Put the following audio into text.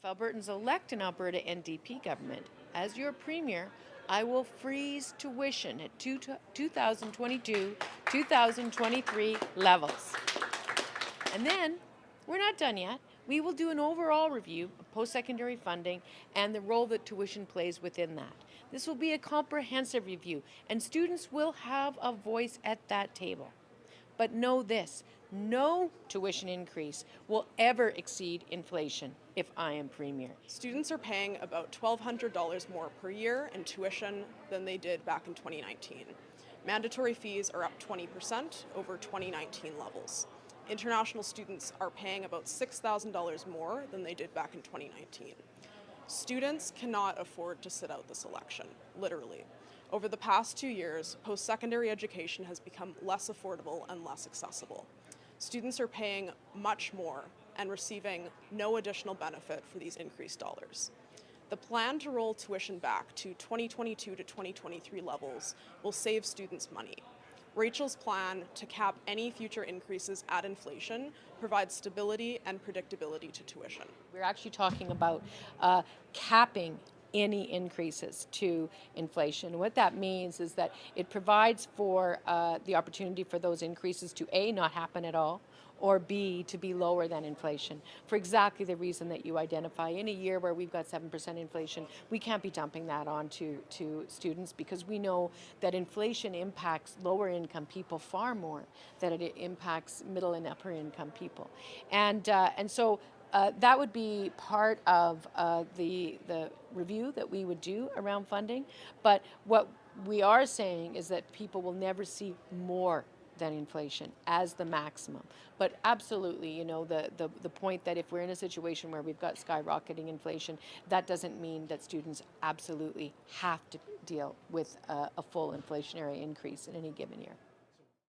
Albertans elect an Alberta NDP government, as your premier, I will freeze tuition at 2022-2023 levels. And then, we're not done yet. We will do an overall review of post-secondary funding and the role that tuition plays within that. This will be a comprehensive review, and students will have a voice at that table. But know this, no tuition increase will ever exceed inflation if I am premier. Students are paying about $1,200 more per year in tuition than they did back in 2019. Mandatory fees are up 20% over 2019 levels. International students are paying about $6,000 more than they did back in 2019. Students cannot afford to sit out this election, literally. Over the past 2 years, post-secondary education has become less affordable and less accessible. Students are paying much more and receiving no additional benefit for these increased dollars. The plan to roll tuition back to 2022 to 2023 levels will save students money. Rachel's plan to cap any future increases at inflation provides stability and predictability to tuition. We're actually talking about capping any increases to inflation. What that means is that it provides for the opportunity for those increases to A, not happen at all, or B, to be lower than inflation, for exactly the reason that you identify. In a year where we've got 7% inflation, we can't be dumping that on to students, because we know that inflation impacts lower income people far more than it impacts middle and upper income people. And so that would be part of the review that we would do around funding. But what we are saying is that people will never see more than inflation as the maximum. But absolutely, you know, the point that if we're in a situation where we've got skyrocketing inflation, that doesn't mean that students absolutely have to deal with a full inflationary increase in any given year.